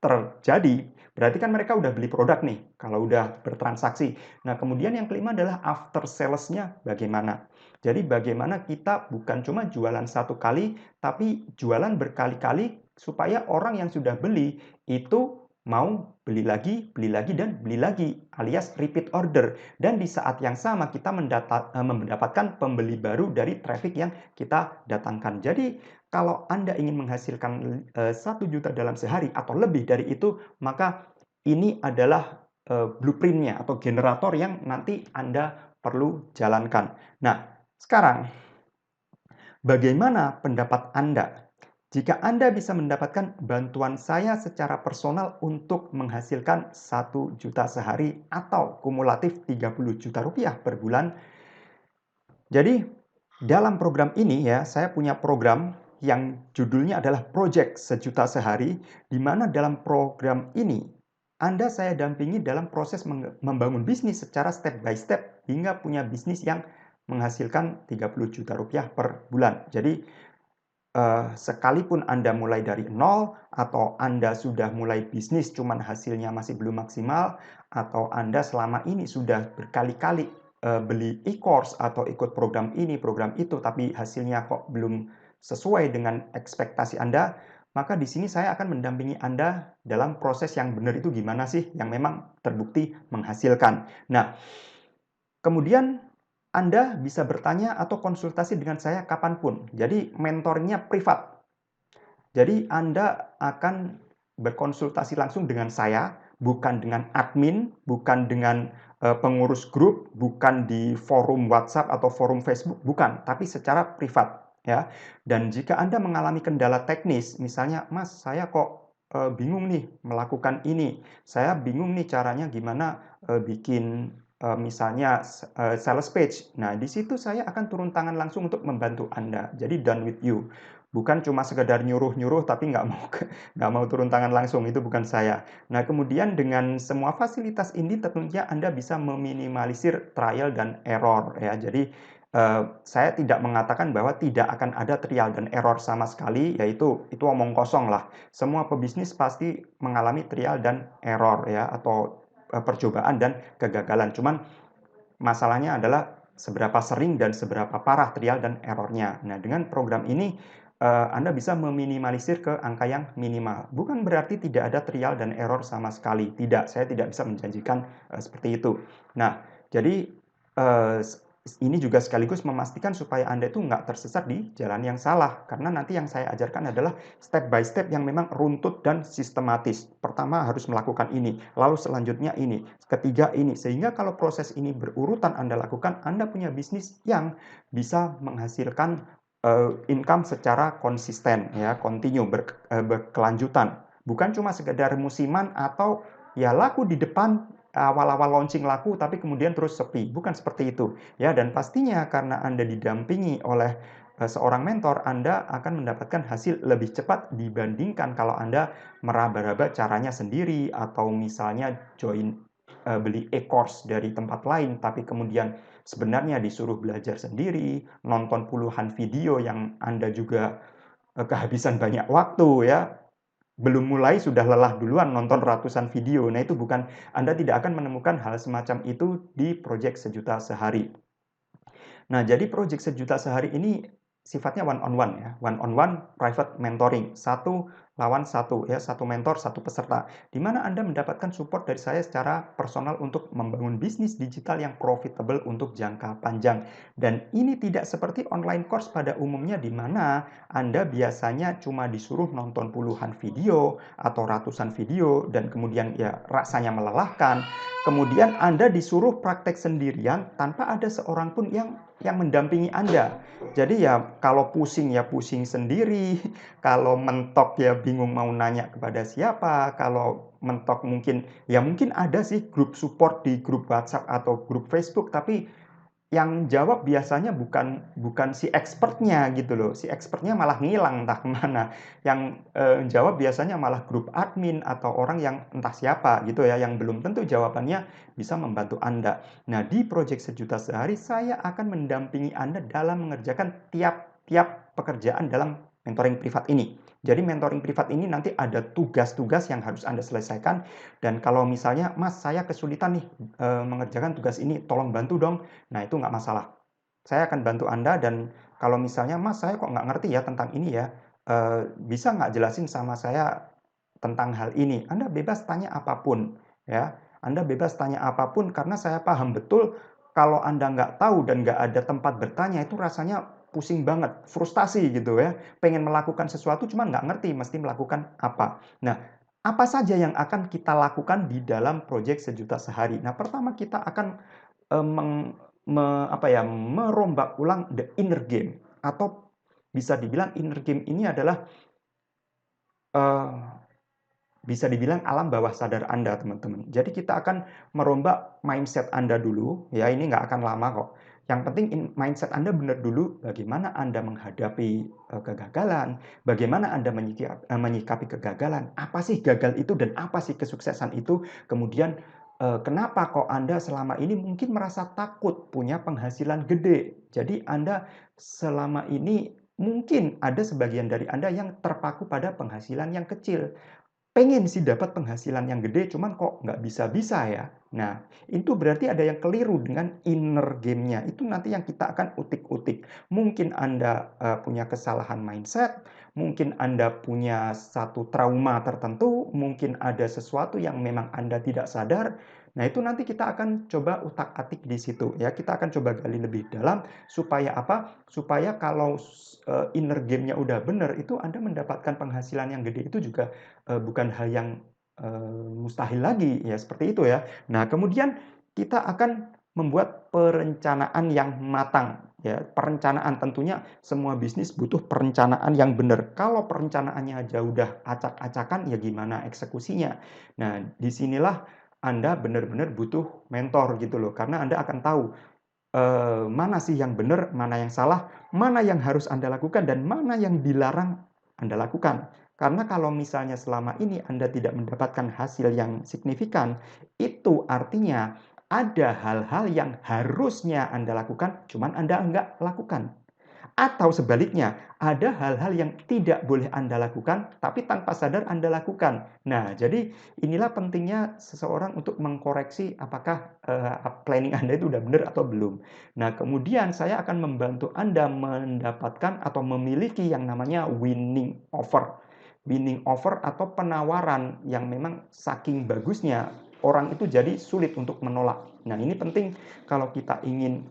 terjadi, berarti kan mereka udah beli produk nih, kalau udah bertransaksi. Nah, kemudian yang kelima adalah after sales-nya bagaimana. Jadi bagaimana kita bukan cuma jualan satu kali, tapi jualan berkali-kali supaya orang yang sudah beli itu mau beli lagi, dan beli lagi, alias repeat order. Dan di saat yang sama kita mendapatkan pembeli baru dari traffic yang kita datangkan. Jadi kalau Anda ingin menghasilkan 1 juta dalam sehari atau lebih dari itu, maka ini adalah blueprint-nya atau generator yang nanti Anda perlu jalankan. Nah, sekarang bagaimana pendapat Anda? Jika Anda bisa mendapatkan bantuan saya secara personal untuk menghasilkan 1 juta sehari atau kumulatif 30 juta rupiah per bulan. Jadi, dalam program ini ya, saya punya program yang judulnya adalah Project Sejuta Sehari, di mana dalam program ini Anda saya dampingi dalam proses membangun bisnis secara step by step hingga punya bisnis yang menghasilkan 30 juta rupiah per bulan. Jadi, sekalipun Anda mulai dari nol, atau Anda sudah mulai bisnis cuman hasilnya masih belum maksimal, atau Anda selama ini sudah berkali-kali beli e-course atau ikut program ini, program itu, tapi hasilnya kok belum sesuai dengan ekspektasi Anda, maka di sini saya akan mendampingi Anda dalam proses yang benar itu gimana sih, yang memang terbukti menghasilkan. Nah, kemudian Anda bisa bertanya atau konsultasi dengan saya kapanpun. Jadi mentornya privat. Jadi Anda akan berkonsultasi langsung dengan saya, bukan dengan admin, bukan dengan pengurus grup, bukan di forum WhatsApp atau forum Facebook, bukan, tapi secara privat, ya. Dan jika Anda mengalami kendala teknis, misalnya, Mas, saya kok bingung nih melakukan ini, saya bingung nih caranya gimana bikin misalnya sales page. Nah, di situ saya akan turun tangan langsung untuk membantu Anda. Jadi done with you. Bukan cuma sekedar nyuruh-nyuruh tapi nggak mau turun tangan langsung, itu bukan saya. Nah, kemudian dengan semua fasilitas ini tentunya Anda bisa meminimalisir trial dan error ya. Jadi saya tidak mengatakan bahwa tidak akan ada trial dan error sama sekali, yaitu itu omong kosong lah. Semua pebisnis pasti mengalami trial dan error ya, atau percobaan dan kegagalan. Cuman masalahnya adalah seberapa sering dan seberapa parah trial dan error-nya. Nah, dengan program ini Anda bisa meminimalisir ke angka yang minimal. Bukan berarti tidak ada trial dan error sama sekali. Tidak, saya tidak bisa menjanjikan seperti itu. Nah, jadi ini juga sekaligus memastikan supaya Anda itu nggak tersesat di jalan yang salah. Karena nanti yang saya ajarkan adalah step by step yang memang runtut dan sistematis. Pertama harus melakukan ini, lalu selanjutnya ini, ketiga ini. Sehingga kalau proses ini berurutan Anda lakukan, Anda punya bisnis yang bisa menghasilkan income secara konsisten, ya, continue, berkelanjutan. Bukan cuma sekedar musiman atau ya laku di depan, awal-awal launching laku tapi kemudian terus sepi, bukan seperti itu ya. Dan pastinya karena Anda didampingi oleh seorang mentor, Anda akan mendapatkan hasil lebih cepat dibandingkan kalau Anda meraba-raba caranya sendiri, atau misalnya join beli e-course dari tempat lain tapi kemudian sebenarnya disuruh belajar sendiri, nonton puluhan video yang Anda juga kehabisan banyak waktu ya. Belum mulai sudah lelah duluan nonton ratusan video. Nah, itu bukan, Anda tidak akan menemukan hal semacam itu di Project Sejuta Sehari. Nah, jadi Project Sejuta Sehari ini sifatnya one on one ya, one on one private mentoring, 1 lawan satu ya, satu mentor, satu peserta. Di mana Anda mendapatkan support dari saya secara personal untuk membangun bisnis digital yang profitable untuk jangka panjang. Dan ini tidak seperti online course pada umumnya di mana Anda biasanya cuma disuruh nonton puluhan video atau ratusan video dan kemudian ya rasanya melelahkan. Kemudian Anda disuruh praktek sendirian tanpa ada seorang pun yang mendampingi Anda. Jadi ya kalau pusing ya pusing sendiri, kalau mentok ya bingung mau nanya kepada siapa, kalau mentok mungkin ya mungkin ada sih grup support di grup WhatsApp atau grup Facebook, tapi yang jawab biasanya bukan si expertnya gitu loh, si expertnya malah ngilang entah kemana. Yang, jawab biasanya malah grup admin atau orang yang entah siapa gitu ya, yang belum tentu jawabannya bisa membantu Anda. Nah, di Project Sejuta Sehari saya akan mendampingi Anda dalam mengerjakan tiap-tiap pekerjaan dalam mentoring privat ini. Jadi mentoring privat ini nanti ada tugas-tugas yang harus Anda selesaikan dan kalau misalnya, "Mas, saya kesulitan nih, mengerjakan tugas ini, tolong bantu dong." Nah, itu nggak masalah. Saya akan bantu Anda dan kalau misalnya, "Mas, saya kok nggak ngerti ya tentang ini ya, bisa nggak jelasin sama saya tentang hal ini?" Anda bebas tanya apapun, ya. Anda bebas tanya apapun karena saya paham betul kalau Anda nggak tahu dan nggak ada tempat bertanya itu rasanya pusing banget, frustasi gitu ya. Pengen melakukan sesuatu cuman nggak ngerti mesti melakukan apa. Nah, apa saja yang akan kita lakukan di dalam proyek Sejuta Sehari? Nah, pertama kita akan, eee, meng apa ya, merombak ulang the inner game atau bisa dibilang inner game ini adalah, eee, bisa dibilang alam bawah sadar Anda, teman-teman. Jadi kita akan merombak mindset Anda dulu, ya ini nggak akan lama kok. Yang penting mindset Anda benar dulu, bagaimana Anda menghadapi, kegagalan, bagaimana Anda menyikapi kegagalan, apa sih gagal itu dan apa sih kesuksesan itu, kemudian, kenapa kok Anda selama ini mungkin merasa takut punya penghasilan gede. Jadi Anda selama ini mungkin ada sebagian dari Anda yang terpaku pada penghasilan yang kecil. Pengen sih dapat penghasilan yang gede, cuman kok nggak bisa-bisa ya. Nah, itu berarti ada yang keliru dengan inner game-nya, itu nanti yang kita akan utik-utik. Mungkin Anda, punya kesalahan mindset, mungkin Anda punya satu trauma tertentu, mungkin ada sesuatu yang memang Anda tidak sadar. Nah, itu nanti kita akan coba utak-atik di situ ya, kita akan coba gali lebih dalam supaya apa, supaya kalau inner game-nya udah bener, itu Anda mendapatkan penghasilan yang gede itu juga bukan hal yang, mustahil lagi, ya seperti itu ya. Nah, kemudian kita akan membuat perencanaan yang matang, ya. Perencanaan tentunya semua bisnis butuh perencanaan yang benar. Kalau perencanaannya aja udah acak-acakan, ya gimana eksekusinya? Nah, disinilah Anda benar-benar butuh mentor gitu loh, karena Anda akan tahu, mana sih yang benar, mana yang salah, mana yang harus Anda lakukan, dan mana yang dilarang Anda lakukan. Karena kalau misalnya selama ini Anda tidak mendapatkan hasil yang signifikan, itu artinya ada hal-hal yang harusnya Anda lakukan, cuman Anda enggak lakukan. Atau sebaliknya, ada hal-hal yang tidak boleh Anda lakukan, tapi tanpa sadar Anda lakukan. Nah, jadi inilah pentingnya seseorang untuk mengkoreksi apakah, planning Anda itu udah benar atau belum. Nah, kemudian saya akan membantu Anda mendapatkan atau memiliki yang namanya winning offer. Winning offer atau penawaran yang memang saking bagusnya, orang itu jadi sulit untuk menolak. Nah, ini penting kalau kita ingin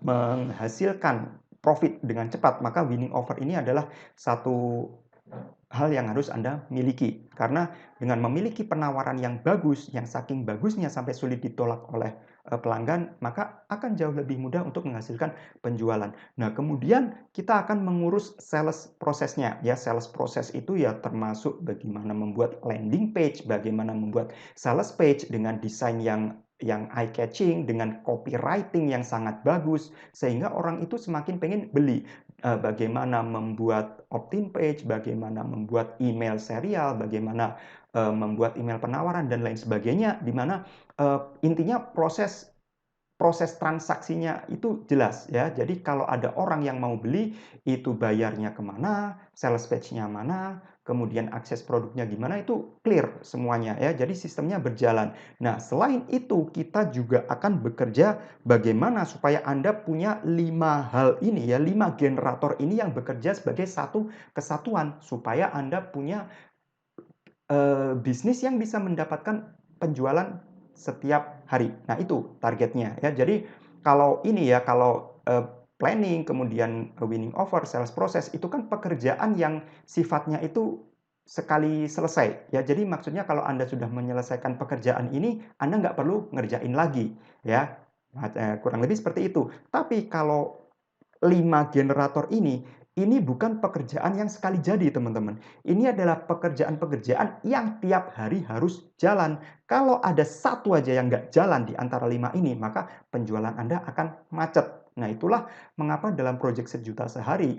menghasilkan profit dengan cepat, maka winning offer ini adalah satu hal yang harus Anda miliki. Karena dengan memiliki penawaran yang bagus, yang saking bagusnya sampai sulit ditolak oleh pelanggan, maka akan jauh lebih mudah untuk menghasilkan penjualan. Nah, kemudian kita akan mengurus sales prosesnya. Ya, sales proses itu ya termasuk bagaimana membuat landing page, bagaimana membuat sales page dengan desain yang eye catching, dengan copywriting yang sangat bagus, sehingga orang itu semakin pengen beli. Bagaimana membuat opt-in page, bagaimana membuat email serial, bagaimana membuat email penawaran dan lain sebagainya, di mana intinya proses proses transaksinya itu jelas ya. Jadi kalau ada orang yang mau beli, itu bayarnya kemana, sales page-nya mana, kemudian akses produknya gimana, itu clear semuanya ya. Jadi sistemnya berjalan. Nah, selain itu kita juga akan bekerja bagaimana supaya Anda punya 5 hal ini ya, 5 generator ini yang bekerja sebagai satu kesatuan supaya Anda punya bisnis yang bisa mendapatkan penjualan setiap hari. Nah, itu targetnya ya. Jadi kalau ini ya, kalau planning, kemudian winning offer, sales process itu kan pekerjaan yang sifatnya itu sekali selesai ya. Jadi maksudnya kalau Anda sudah menyelesaikan pekerjaan ini, Anda nggak perlu ngerjain lagi ya. Kurang lebih seperti itu. Tapi kalau 5 generator ini bukan pekerjaan yang sekali jadi, teman-teman. Ini adalah pekerjaan-pekerjaan yang tiap hari harus jalan. Kalau ada satu aja yang nggak jalan di antara 5 ini, maka penjualan Anda akan macet. Nah, itulah mengapa dalam proyek sejuta sehari,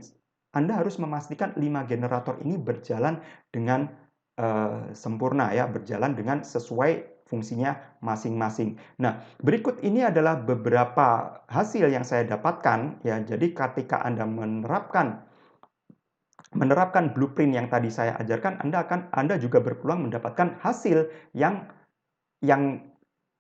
Anda harus memastikan 5 generator ini berjalan dengan sempurna ya, berjalan dengan sesuai fungsinya masing-masing. Nah, berikut ini adalah beberapa hasil yang saya dapatkan ya. Jadi ketika Anda menerapkan blueprint yang tadi saya ajarkan, Anda juga berpeluang mendapatkan hasil yang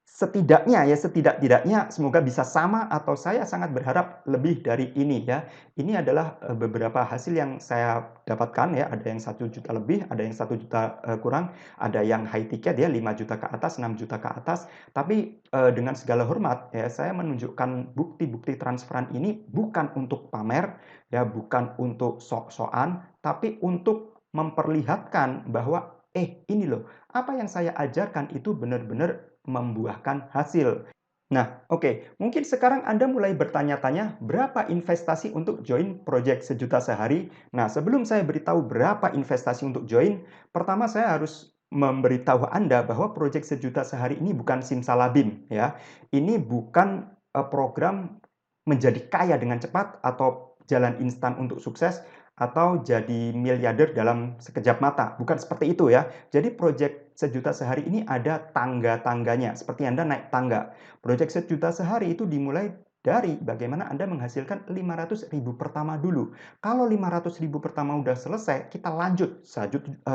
setidak-tidaknya semoga bisa sama atau saya sangat berharap lebih dari ini ya. Ini adalah beberapa hasil yang saya dapatkan ya, ada yang 1 juta lebih, ada yang 1 juta kurang, ada yang high ticket ya 5 juta ke atas, 6 juta ke atas. Tapi dengan segala hormat ya, saya menunjukkan bukti-bukti transferan ini bukan untuk pamer ya, bukan untuk sok-sokan, tapi untuk memperlihatkan bahwa ini loh, apa yang saya ajarkan itu benar-benar membuahkan hasil. Nah, oke, mungkin sekarang Anda mulai bertanya-tanya, berapa investasi untuk join project sejuta sehari? Nah, sebelum saya beritahu berapa investasi untuk join, pertama saya harus memberitahu Anda bahwa project sejuta sehari ini bukan simsalabim ya. Ini bukan program menjadi kaya dengan cepat atau jalan instan untuk sukses atau jadi miliarder dalam sekejap mata. Bukan seperti itu ya. Jadi proyek sejuta sehari ini ada tangga-tangganya, seperti Anda naik tangga. Proyek sejuta sehari itu dimulai dari bagaimana Anda menghasilkan 500.000 pertama dulu. Kalau 500.000 pertama udah selesai, kita lanjut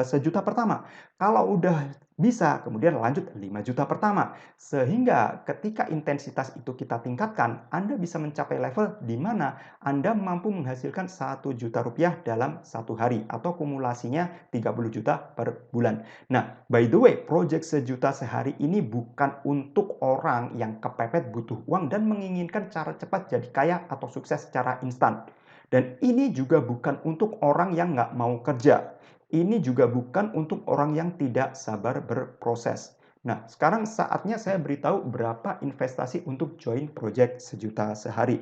sejuta pertama. Kalau udah bisa, kemudian lanjut 5 juta pertama. Sehingga ketika intensitas itu kita tingkatkan, Anda bisa mencapai level di mana Anda mampu menghasilkan 1 juta rupiah dalam 1 hari atau kumulasinya 30 juta per bulan. Nah, by the way, project sejuta sehari ini bukan untuk orang yang kepepet butuh uang dan menginginkan cara cepat jadi kaya atau sukses secara instan. Dan ini juga bukan untuk orang yang nggak mau kerja. Ini juga bukan untuk orang yang tidak sabar berproses. Nah, sekarang saatnya saya beritahu berapa investasi untuk join project sejuta sehari.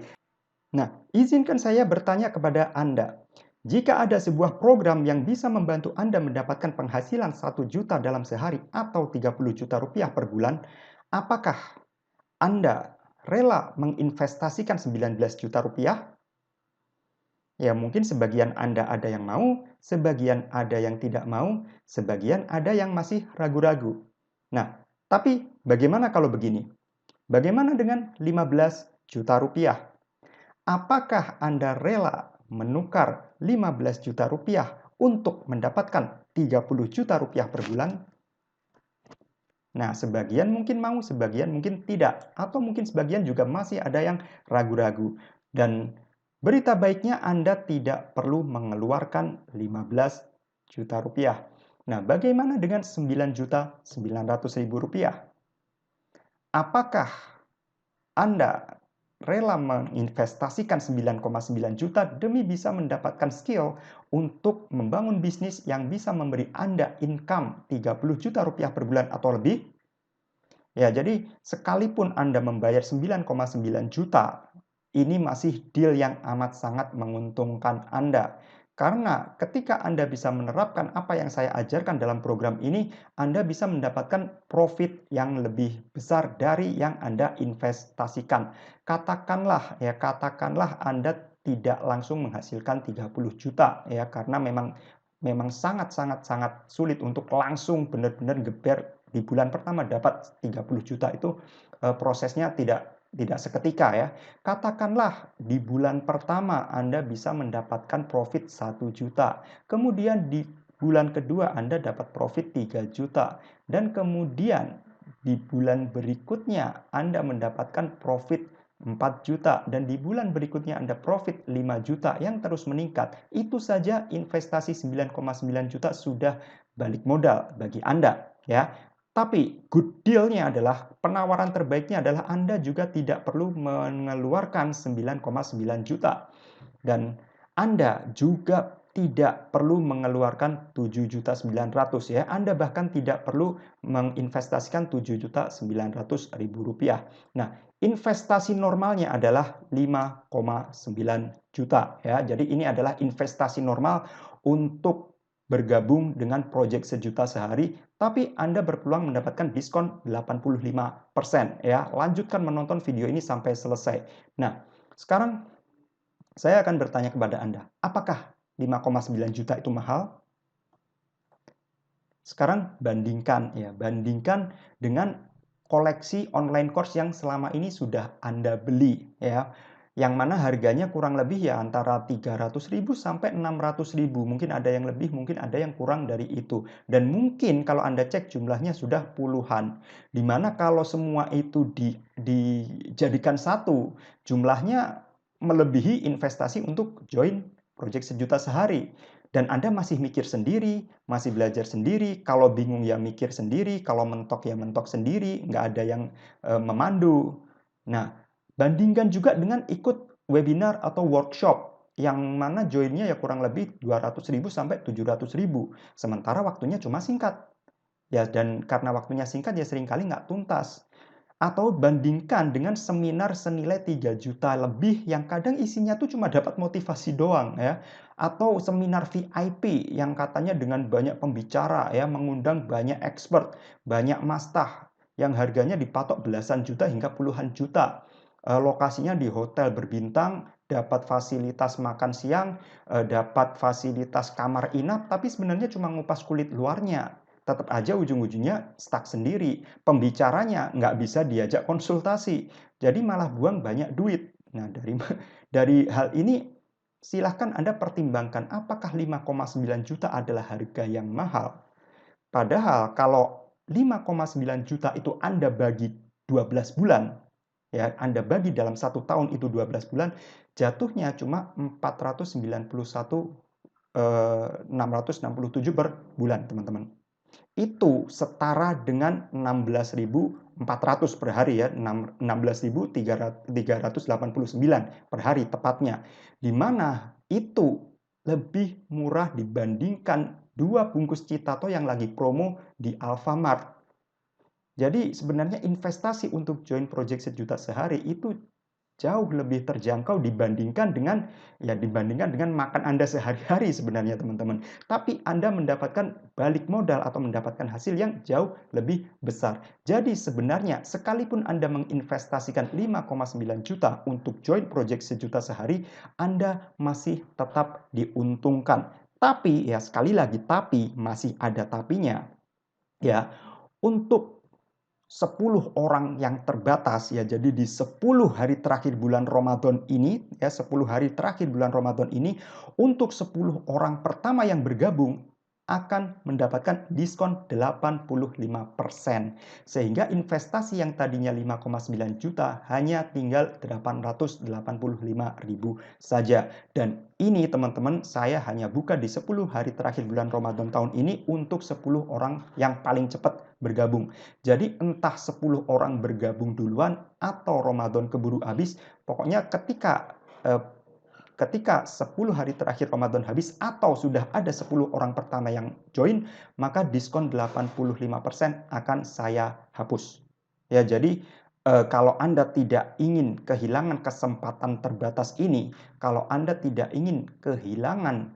Nah, izinkan saya bertanya kepada Anda. Jika ada sebuah program yang bisa membantu Anda mendapatkan penghasilan 1 juta dalam sehari atau 30 juta rupiah per bulan, apakah Anda rela menginvestasikan 19 juta rupiah? Ya, mungkin sebagian Anda ada yang mau, sebagian ada yang tidak mau, sebagian ada yang masih ragu-ragu. Nah, tapi bagaimana kalau begini? Bagaimana dengan 15 juta rupiah? Apakah Anda rela menukar 15 juta rupiah untuk mendapatkan 30 juta rupiah per bulan? Nah, sebagian mungkin mau, sebagian mungkin tidak. Atau mungkin sebagian juga masih ada yang ragu-ragu. Dan berita baiknya Anda tidak perlu mengeluarkan 15 juta rupiah. Nah, bagaimana dengan 9.900.000 rupiah? Apakah Anda rela menginvestasikan 9,9 juta demi bisa mendapatkan skill untuk membangun bisnis yang bisa memberi Anda income 30 juta rupiah per bulan atau lebih? Ya, jadi sekalipun Anda membayar 9,9 juta, ini masih deal yang amat sangat menguntungkan Anda. Karena ketika Anda bisa menerapkan apa yang saya ajarkan dalam program ini, Anda bisa mendapatkan profit yang lebih besar dari yang Anda investasikan. Katakanlah Anda tidak langsung menghasilkan 30 juta ya, karena memang sangat sulit untuk langsung benar-benar geber di bulan pertama dapat 30 juta itu prosesnya tidak seketika ya. Katakanlah di bulan pertama Anda bisa mendapatkan profit 1 juta. Kemudian di bulan kedua Anda dapat profit 3 juta, dan kemudian di bulan berikutnya Anda mendapatkan profit 4 juta, dan di bulan berikutnya Anda profit 5 juta yang terus meningkat. Itu saja investasi 9,9 juta sudah balik modal bagi Anda, ya. Tapi good deal-nya adalah, penawaran terbaiknya adalah Anda juga tidak perlu mengeluarkan 9,9 juta. Dan Anda juga tidak perlu mengeluarkan 7.900.000 ya. Anda bahkan tidak perlu menginvestasikan 7.900.000 rupiah. Nah, investasi normalnya adalah 5,9 juta ya. Jadi ini adalah investasi normal untuk bergabung dengan proyek sejuta sehari, tapi Anda berpeluang mendapatkan diskon 85% ya. Lanjutkan menonton video ini sampai selesai. Nah, sekarang saya akan bertanya kepada Anda, apakah 5,9 juta itu mahal? Sekarang bandingkan ya, bandingkan dengan koleksi online course yang selama ini sudah Anda beli ya. Yang mana harganya kurang lebih ya antara 300.000 sampai 600.000. Mungkin ada yang lebih, mungkin ada yang kurang dari itu. Dan mungkin kalau Anda cek jumlahnya sudah puluhan. Dimana kalau semua itu dijadikan satu, jumlahnya melebihi investasi untuk join project sejuta sehari. Dan Anda masih mikir sendiri, masih belajar sendiri, kalau bingung ya mikir sendiri, kalau mentok ya mentok sendiri, nggak ada yang memandu. Nah, bandingkan juga dengan ikut webinar atau workshop, yang mana joinnya ya kurang lebih 200.000 sampai 700.000. Sementara waktunya cuma singkat. Ya, dan karena waktunya singkat ya seringkali nggak tuntas. Atau bandingkan dengan seminar senilai 3 juta lebih yang kadang isinya tuh cuma dapat motivasi doang ya. Atau seminar VIP yang katanya dengan banyak pembicara ya, mengundang banyak expert, banyak mastah yang harganya dipatok belasan juta hingga puluhan juta. Lokasinya di hotel berbintang, dapat fasilitas makan siang, dapat fasilitas kamar inap, tapi sebenarnya cuma ngupas kulit luarnya. Tetap aja ujung-ujungnya stuck sendiri. Pembicaranya nggak bisa diajak konsultasi. Jadi malah buang banyak duit. Nah, dari hal ini silahkan Anda pertimbangkan apakah 5,9 juta adalah harga yang mahal. Padahal kalau 5,9 juta itu Anda bagi 12 bulan, ya, Anda bagi dalam 1 tahun itu 12 bulan, jatuhnya cuma 491.667 per bulan, teman-teman. Itu setara dengan 16.400 per hari ya, 16.389 per hari tepatnya. Di mana itu lebih murah dibandingkan 2 bungkus Citato yang lagi promo di Alfamart. Jadi sebenarnya investasi untuk join project sejuta sehari itu jauh lebih terjangkau dibandingkan dengan makan Anda sehari-hari sebenarnya, teman-teman. Tapi Anda mendapatkan balik modal atau mendapatkan hasil yang jauh lebih besar. Jadi sebenarnya sekalipun Anda menginvestasikan 5,9 juta untuk join project sejuta sehari, Anda masih tetap diuntungkan. Tapi ya sekali lagi, tapi masih ada tapinya. Ya, untuk 10 orang yang terbatas ya, jadi di 10 hari terakhir bulan Ramadan ini ya, 10 hari terakhir bulan Ramadan ini, untuk 10 orang pertama yang bergabung akan mendapatkan diskon 85%. Sehingga investasi yang tadinya 5,9 juta hanya tinggal 885.000 saja. Dan ini teman-teman, saya hanya buka di 10 hari terakhir bulan Ramadan tahun ini untuk 10 orang yang paling cepat bergabung. Jadi entah 10 orang bergabung duluan atau Ramadan keburu habis, pokoknya ketika 10 hari terakhir Ramadan habis atau sudah ada 10 orang pertama yang join, maka diskon 85% akan saya hapus. Ya, jadi kalau Anda tidak ingin kehilangan kesempatan terbatas ini, kalau Anda tidak ingin kehilangan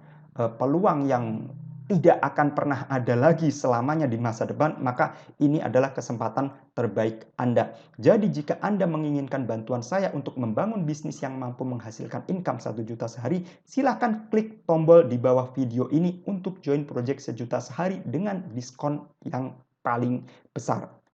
peluang yang tidak akan pernah ada lagi selamanya di masa depan, maka ini adalah kesempatan terbaik Anda. Jadi jika Anda menginginkan bantuan saya untuk membangun bisnis yang mampu menghasilkan income 1 juta sehari, silakan klik tombol di bawah video ini untuk join project sejuta sehari dengan diskon yang paling besar.